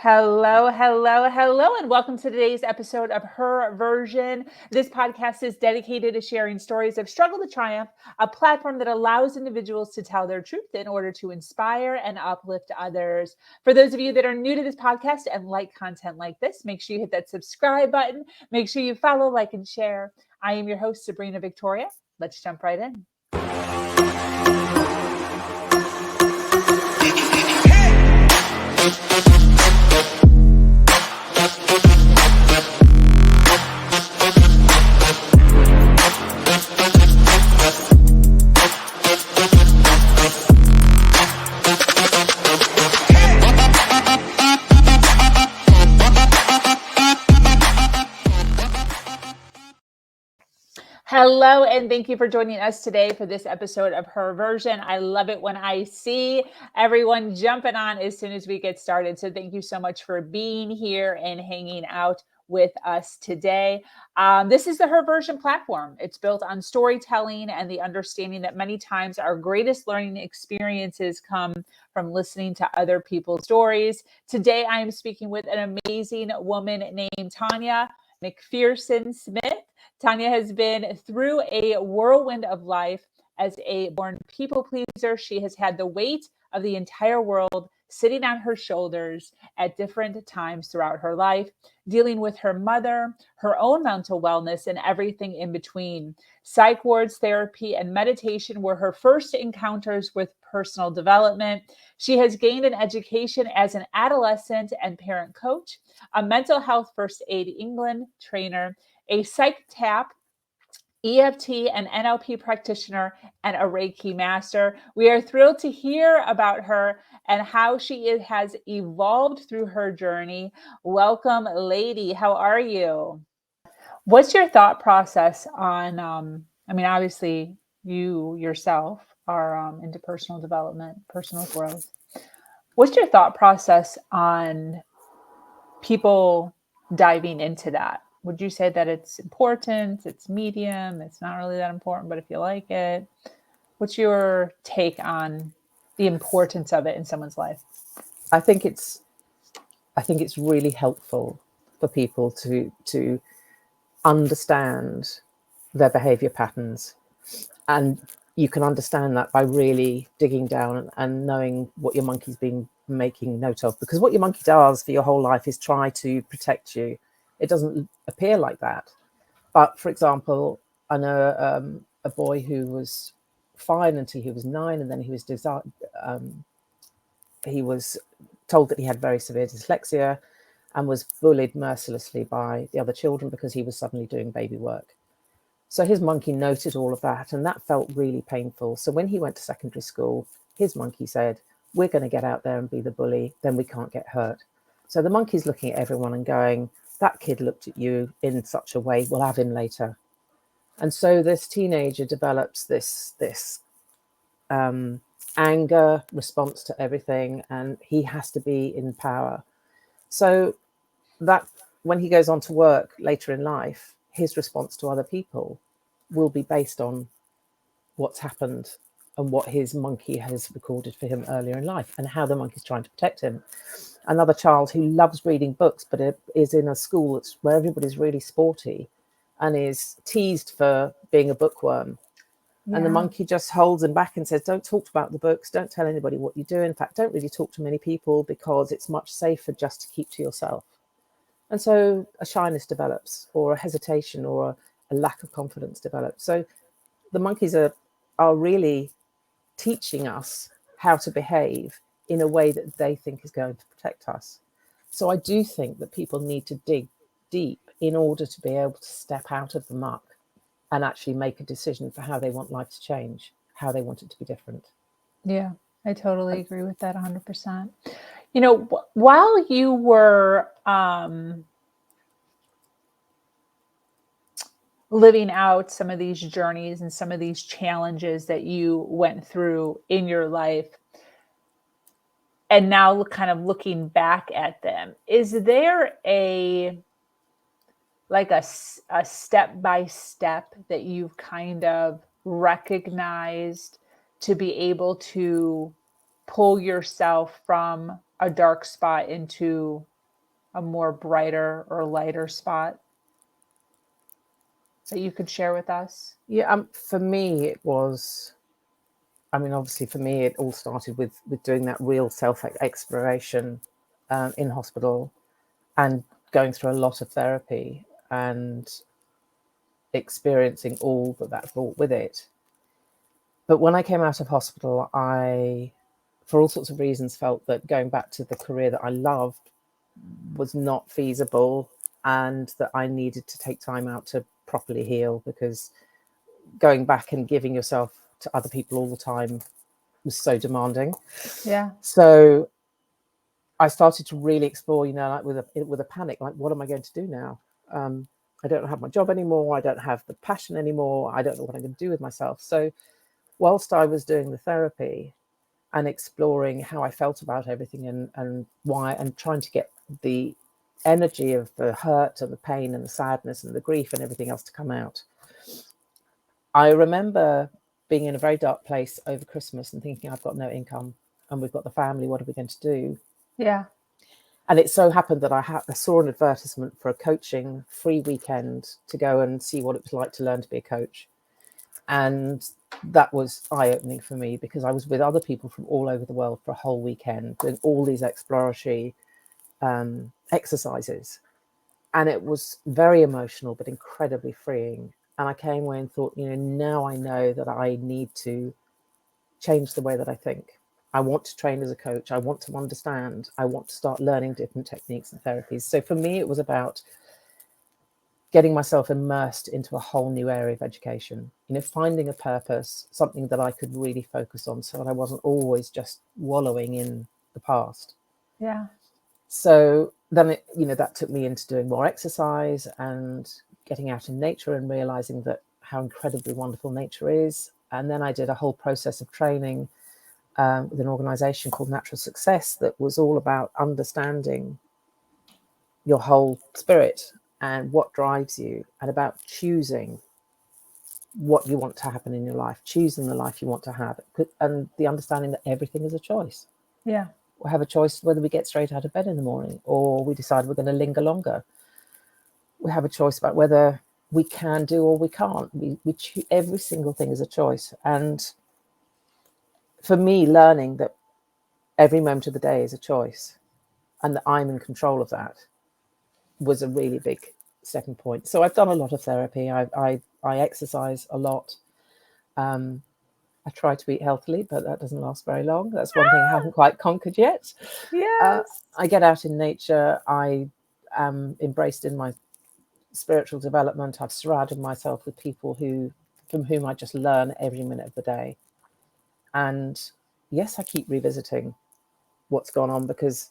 Hello, hello, hello, and welcome to today's episode of Her Version. This podcast is dedicated to sharing stories of struggle to triumph, a platform that allows individuals to tell their truth in order to inspire and uplift others. For those of you that are new to this podcast and like content like this, make sure you hit that subscribe button. Make sure you follow, like, and share. I am your host, Sabrina Victoria. Let's jump right in. Hello, and thank you for joining us today for this episode of Her Version. I love it when I see everyone jumping on as soon as we get started. So thank you so much for being here and hanging out with us today. This is the Her Version platform. It's built on storytelling and the understanding that many times our greatest learning experiences come from listening to other people's stories. Today, I am speaking with an amazing woman named Tana MacPherson-Smith. Tana has been through a whirlwind of life as a born people pleaser. She has had the weight of the entire world sitting on her shoulders at different times throughout her life, dealing with her mother, her own mental wellness, and everything in between. Psych wards, therapy, and meditation were her first encounters with personal development. She has gained an education as an adolescent and parent coach, a mental health first aid England trainer, a Psych-Tap, EFT and NLP practitioner, and a Reiki Master. We are thrilled to hear about her and how she has evolved through her journey. Welcome, lady. How are you? What's your thought process on, obviously you yourself are into personal development, personal growth. What's your thought process on people diving into that? Would you say that it's important, it's medium, it's not really that important, but if you like it? What's your take on the importance of it in someone's life? I think it's really helpful for people to understand their behavior patterns, and you can understand that by really digging down and knowing what your monkey's been making note of, because what your monkey does for your whole life is try to protect you. It doesn't appear like that, but for example, I know a boy who was fine until he was 9, and then he was told that he had very severe dyslexia and was bullied mercilessly by the other children because he was suddenly doing baby work. So his monkey noted all of that, and that felt really painful. So when he went to secondary school, his monkey said, "We're going to get out there and be the bully, then we can't get hurt." So the monkey's looking at everyone and going, "That kid looked at you in such a way, we'll have him later." And so this teenager develops this anger response to everything, and he has to be in power. So that when he goes on to work later in life, his response to other people will be based on what's happened and what his monkey has recorded for him earlier in life and how the monkey's trying to protect him. Another child who loves reading books but is in a school where everybody's really sporty and is teased for being a bookworm. Yeah. And the monkey just holds him back and says, "Don't talk about the books, don't tell anybody what you do. In fact, don't really talk to many people because it's much safer just to keep to yourself." And so a shyness develops, or a hesitation, or a lack of confidence develops. So the monkeys are really teaching us how to behave in a way that they think is going to protect us. So I do think that people need to dig deep in order to be able to step out of the muck and actually make a decision for how they want life to change, how they want it to be different. Yeah, I totally agree with that 100%. You know, while you were living out some of these journeys and some of these challenges that you went through in your life, and now kind of looking back at them, is there a step-by-step that you've kind of recognized to be able to pull yourself from a dark spot into a more brighter or lighter spot that you could share with us? Yeah, for me, it was, I mean, obviously for me, it all started with doing that real self-exploration in hospital and going through a lot of therapy and experiencing all that brought with it. But when I came out of hospital, I, for all sorts of reasons, felt that going back to the career that I loved was not feasible, and that I needed to take time out to properly heal, because going back and giving yourself to other people all the time was so demanding. Yeah. So I started to really explore, you know, like with a panic, like, what am I going to do now? I don't have my job anymore. I don't have the passion anymore. I don't know what I'm going to do with myself. So whilst I was doing the therapy and exploring how I felt about everything and why, and trying to get the energy of the hurt and the pain and the sadness and the grief and everything else to come out, I remember being in a very dark place over Christmas and thinking, I've got no income and we've got the family, what are we going to do? Yeah. And it so happened that I saw an advertisement for a coaching free weekend to go and see what it was like to learn to be a coach. And that was eye-opening for me, because I was with other people from all over the world for a whole weekend doing all these exploratory exercises. And it was very emotional, but incredibly freeing. And I came away and thought, you know, now I know that I need to change the way that I think. I want to train as a coach. I want to understand. I want to start learning different techniques and therapies. So for me, it was about getting myself immersed into a whole new area of education, you know, finding a purpose, something that I could really focus on, so that I wasn't always just wallowing in the past. Yeah. So then, you know, that took me into doing more exercise and getting out in nature and realizing that how incredibly wonderful nature is. And then I did a whole process of training with an organization called Natural Success that was all about understanding your whole spirit and what drives you, and about choosing what you want to happen in your life, choosing the life you want to have, and the understanding that everything is a choice. Yeah. We have a choice whether we get straight out of bed in the morning or we decide we're going to linger longer. We have a choice about whether we can do or we can't. Every single thing is a choice. And for me, learning that every moment of the day is a choice and that I'm in control of that was a really big stepping point. So I've done a lot of therapy. I exercise a lot. I try to eat healthily, but that doesn't last very long. That's one thing I haven't quite conquered yet. Yes. I get out in nature. I am embraced in my spiritual development. I've surrounded myself with people from whom I just learn every minute of the day. And yes, I keep revisiting what's gone on, because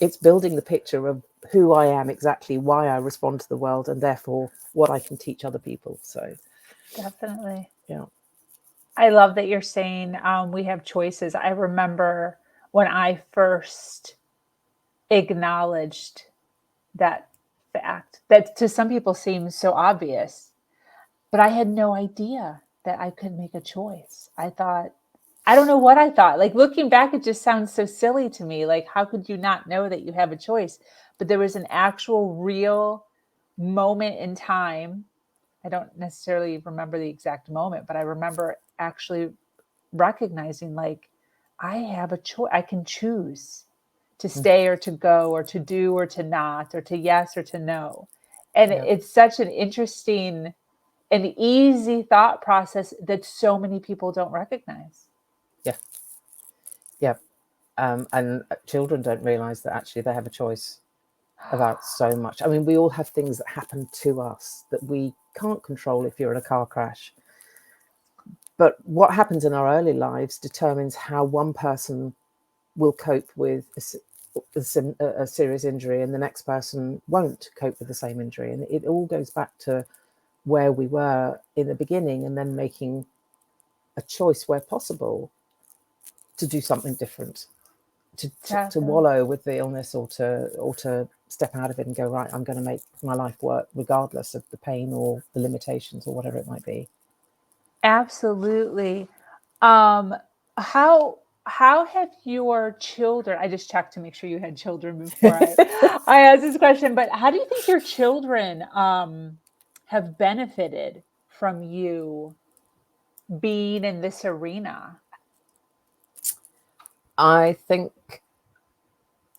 it's building the picture of who I am exactly, why I respond to the world, and therefore what I can teach other people. So Definitely. yeah. I love that you're saying we have choices. I remember when I first acknowledged that fact that to some people seems so obvious, but I had no idea that I could make a choice. I thought, I don't know what I thought. Like, looking back, it just sounds so silly to me. Like, how could you not know that you have a choice? But there was an actual real moment in time. I don't necessarily remember the exact moment, but I remember actually recognizing, like, I have a choice. I can choose to stay or to go or to do or to not, or to yes or to no. And Yeah. it's such an interesting and easy thought process that so many people don't recognize. Yeah. Yeah. And children don't realize that actually they have a choice about so much. I mean, we all have things that happen to us that we can't control if you're in a car crash. But what happens in our early lives determines how one person will cope with a serious injury, and the next person won't cope with the same injury. And it all goes back to where we were in the beginning, and then making a choice where possible to do something different, to wallow with the illness, or to step out of it and go, right, I'm going to make my life work regardless of the pain or the limitations or whatever it might be. Absolutely. Um, how how have your children, I just checked to make sure you had children before I asked this question, but how do you think your children have benefited from you being in this arena? I think,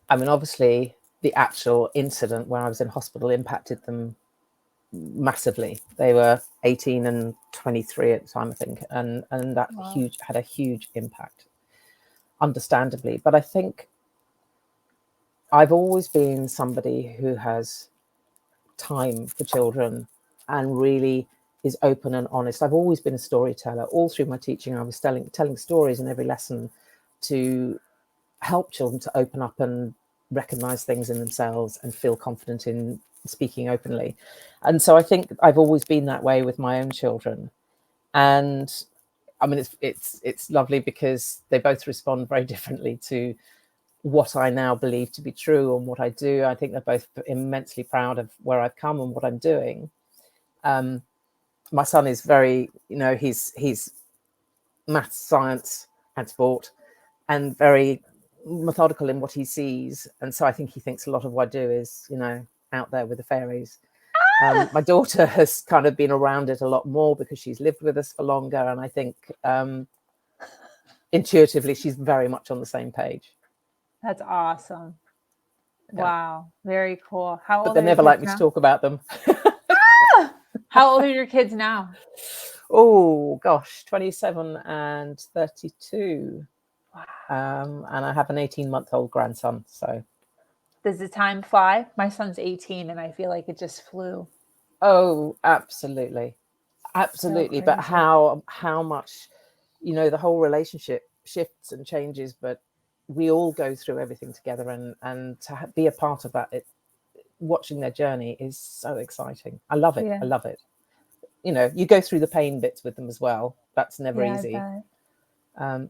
I mean, obviously, the actual incident where I was in hospital impacted them massively. They were 18 and 23 at the time, I think, and that Wow. had a huge impact, understandably. But I think I've always been somebody who has time for children and really is open and honest. I've always been a storyteller. All through my teaching, I was telling stories in every lesson to help children to open up and recognize things in themselves and feel confident in speaking openly. And so I think I've always been that way with my own children. And I mean, it's lovely because they both respond very differently to what I now believe to be true and what I do. I think they're both immensely proud of where I've come and what I'm doing. My son is very, he's maths, science, and sport, and very methodical in what he sees. And so I think he thinks a lot of what I do is, out there with the fairies. My daughter has kind of been around it a lot more because she's lived with us for longer. And I think intuitively, she's very much on the same page. That's awesome. Yeah. Wow. Very cool. How But old they are never your like kids me now? to talk about them. How old are your kids now? Oh, gosh, 27 and 32. Wow. And I have an 18-month-old grandson. So, Does the time fly? My son's 18 and I feel like it just flew. oh, absolutely. So Absolutely. But crazy. how much, the whole relationship shifts and changes, but we all go through everything together, and to be a part of that, watching their journey is so exciting. I love it. Yeah. I love it. You go through the pain bits with them as well. That's never Yeah, easy. I bet.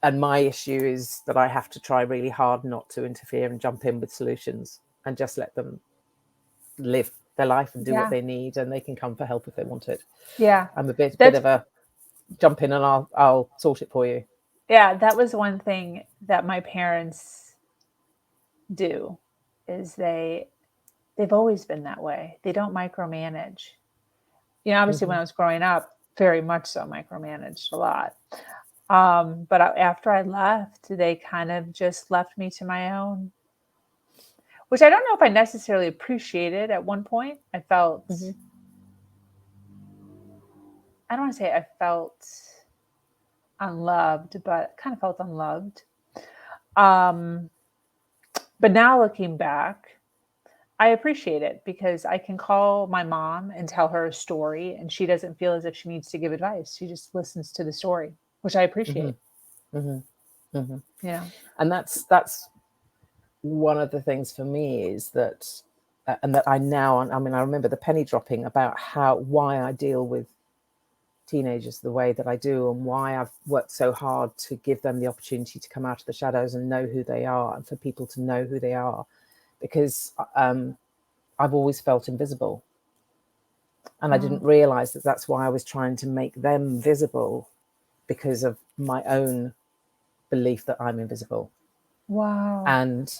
And my issue is that I have to try really hard not to interfere and jump in with solutions and just let them live their life and do what Yeah. they need, and they can come for help if they want it. Yeah. I'm a bit That's of a jump in and I'll sort it for you. yeah, that was one thing that my parents do is they've always been that way. They don't micromanage. Obviously when I was growing up, very much so micromanaged a lot. But after I left, they kind of just left me to my own, which I don't know if I necessarily appreciated at one point. I felt, I don't want to say I felt unloved, but kind of felt unloved. Um, but now looking back, I appreciate it because I can call my mom and tell her a story and she doesn't feel as if she needs to give advice. She just listens to the story, which I appreciate. And that's one of the things for me is that, and that I remember the penny dropping about why I deal with teenagers the way that I do, and why I've worked so hard to give them the opportunity to come out of the shadows and know who they are, and for people to know who they are, because I've always felt invisible, and I didn't realize that that's why I was trying to make them visible, because of my own belief that I'm invisible. Wow. And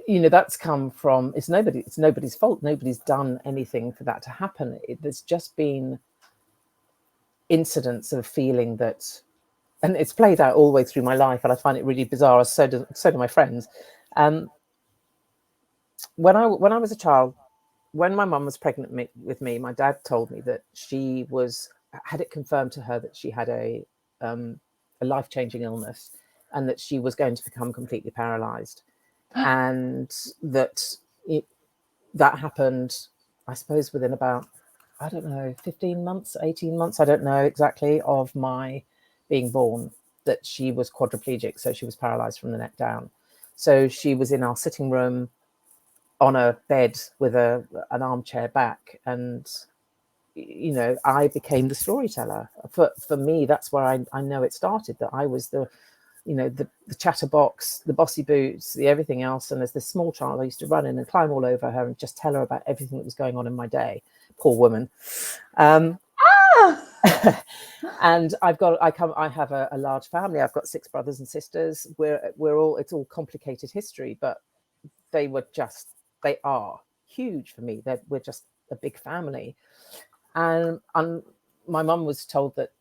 that's come from, it's nobody's fault. Nobody's done anything for that to happen. There's just been incidents of feeling that, and it's played out all the way through my life, and I find it really bizarre. So do my friends. When I was a child, when my mum was pregnant with me, my dad told me that she had it confirmed to her that she had a life-changing illness, and that she was going to become completely paralyzed, and that happened, I suppose, within about, I don't know, 15 months, 18 months, I don't know exactly, of my being born, that she was quadriplegic. So she was paralyzed from the neck down. So she was in our sitting room on a bed with an armchair back. And, I became the storyteller. For me, that's where I know it started, that I was the chatterbox, the bossy boots, the everything else. And as this small child, I used to run in and climb all over her and just tell her about everything that was going on in my day. Poor woman. Ah! And I have a large family. I've got 6 brothers and sisters. It's all complicated history, but they are huge for me. We're just a big family. And my mum was told that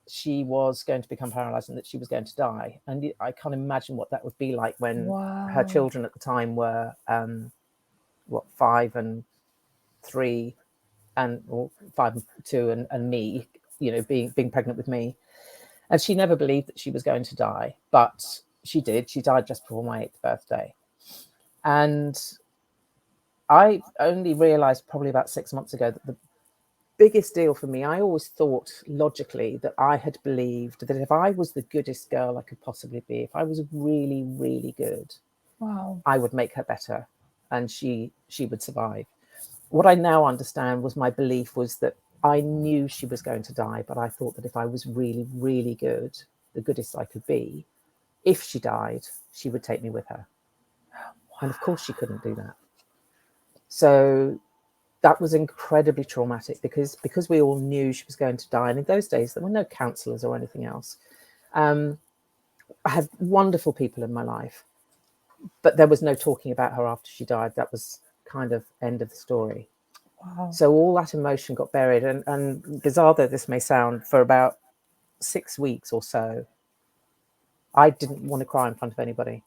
she was going to become paralyzed and that she was going to die. And I can't imagine what that would be like when her children at the time were 5 and 3 or 5 and 2 and me, being pregnant with me. And she never believed that she was going to die, but she did. She died just before my 8th birthday. And I only realized probably about 6 months ago that the biggest deal for me, I always thought logically that I had believed that if I was the goodest girl I could possibly be, if I was really, really good, I would make her better and she would survive. What I now understand was my belief was that I knew she was going to die, but I thought that if I was really, really good, the goodest I could be, if she died, she would take me with her. And of course she couldn't do that. So that was incredibly traumatic because we all knew she was going to die. And in those days, there were no counselors or anything else. I had wonderful people in my life, but there was no talking about her after she died. That was kind of end of the story. Wow. So all that emotion got buried. And bizarre though this may sound, for about 6 weeks or so, I didn't want to cry in front of anybody.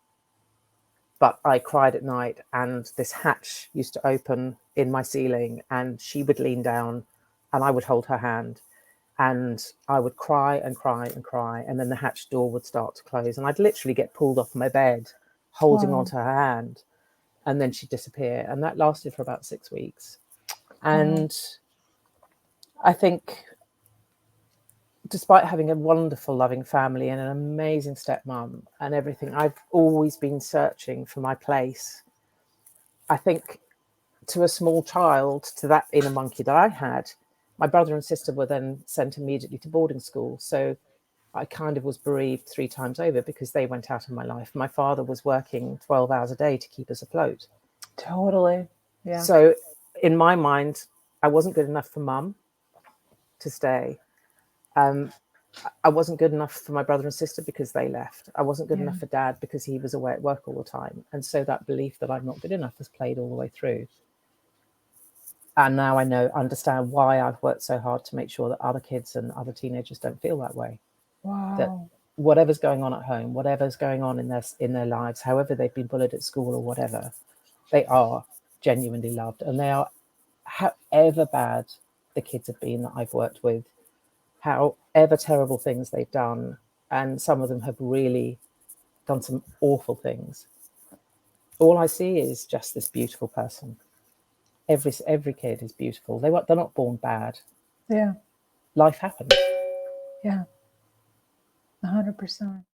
But I cried at night, and this hatch used to open in my ceiling, and she would lean down and I would hold her hand, and I would cry and cry and cry. And then the hatch door would start to close, and I'd literally get pulled off my bed, holding onto her hand, and then she'd disappear. And that lasted for about 6 weeks. And I think, despite having a wonderful, loving family and an amazing stepmom and everything, I've always been searching for my place. I think to a small child, to that inner monkey that I had, my brother and sister were then sent immediately to boarding school. So I kind of was bereaved 3 times over because they went out of my life. My father was working 12 hours a day to keep us afloat. Totally. Yeah. So in my mind, I wasn't good enough for mum to stay. I wasn't good enough for my brother and sister because they left. I wasn't good enough for dad because he was away at work all the time. And so that belief that I'm not good enough has played all the way through. And now I understand why I've worked so hard to make sure that other kids and other teenagers don't feel that way. Wow. That whatever's going on at home, whatever's going on in their lives, however they've been bullied at school or whatever, they are genuinely loved. And they are, however bad the kids have been that I've worked with, however terrible things they've done, and some of them have really done some awful things, all I see is just this beautiful person. Every kid is beautiful. They're not born bad. Yeah. Life happens. Yeah. 100%.